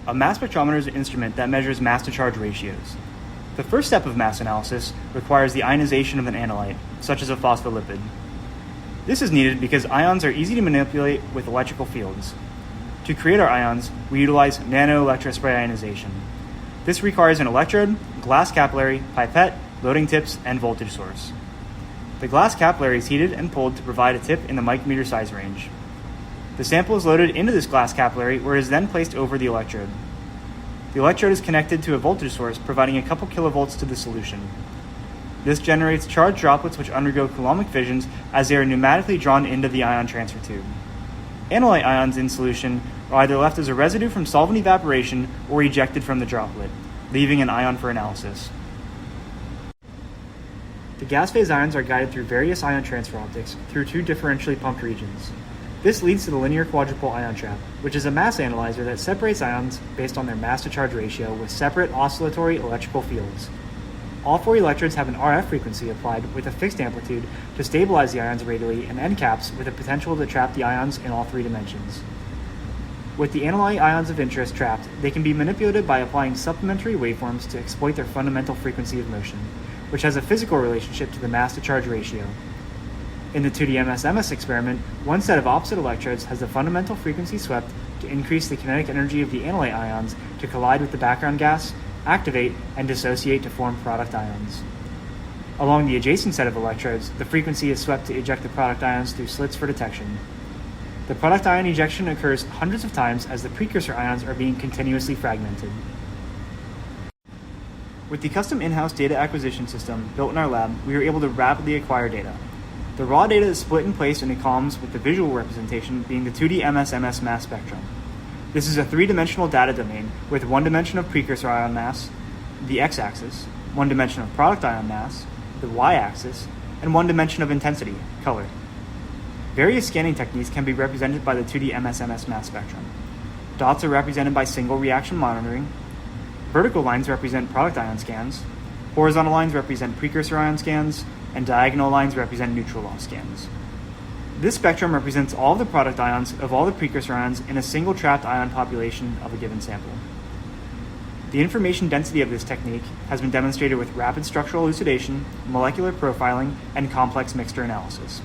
A mass spectrometer is an instrument that measures mass-to-charge ratios. The first step of mass analysis requires the ionization of an analyte, such as a phospholipid. This is needed because ions are easy to manipulate with electrical fields. To create our ions, we utilize nanoelectrospray ionization. This requires an electrode, glass capillary, pipette, loading tips, and voltage source. The glass capillary is heated and pulled to provide a tip in the micrometer size range. The sample is loaded into this glass capillary where it is then placed over the electrode. The electrode is connected to a voltage source providing a couple kilovolts to the solution. This generates charged droplets which undergo coulombic fissions as they are pneumatically drawn into the ion transfer tube. Analyte ions in solution are either left as a residue from solvent evaporation or ejected from the droplet, leaving an ion for analysis. The gas phase ions are guided through various ion transfer optics through two differentially pumped regions. This leads to the linear quadrupole ion trap, which is a mass analyzer that separates ions based on their mass-to-charge ratio with separate oscillatory electrical fields. All four electrodes have an RF frequency applied with a fixed amplitude to stabilize the ions radially and end caps with a potential to trap the ions in all three dimensions. With the analyte ions of interest trapped, they can be manipulated by applying supplementary waveforms to exploit their fundamental frequency of motion, which has a physical relationship to the mass-to-charge ratio. In the 2DMSMS experiment, one set of opposite electrodes has the fundamental frequency swept to increase the kinetic energy of the analyte ions to collide with the background gas, activate, and dissociate to form product ions. Along the adjacent set of electrodes, the frequency is swept to eject the product ions through slits for detection. The product ion ejection occurs hundreds of times as the precursor ions are being continuously fragmented. With the custom in-house data acquisition system built in our lab, we are able to rapidly acquire data. The raw data is split and placed into columns with the visual representation being the 2DMSMS mass spectrum. This is a three-dimensional data domain with one dimension of precursor ion mass, the x-axis, one dimension of product ion mass, the y-axis, and one dimension of intensity, color. Various scanning techniques can be represented by the 2DMSMS mass spectrum. Dots are represented by single reaction monitoring. Vertical lines represent product ion scans, horizontal lines represent precursor ion scans, and diagonal lines represent neutral loss scans. This spectrum represents all of the product ions of all the precursor ions in a single trapped ion population of a given sample. The information density of this technique has been demonstrated with rapid structural elucidation, molecular profiling, and complex mixture analysis.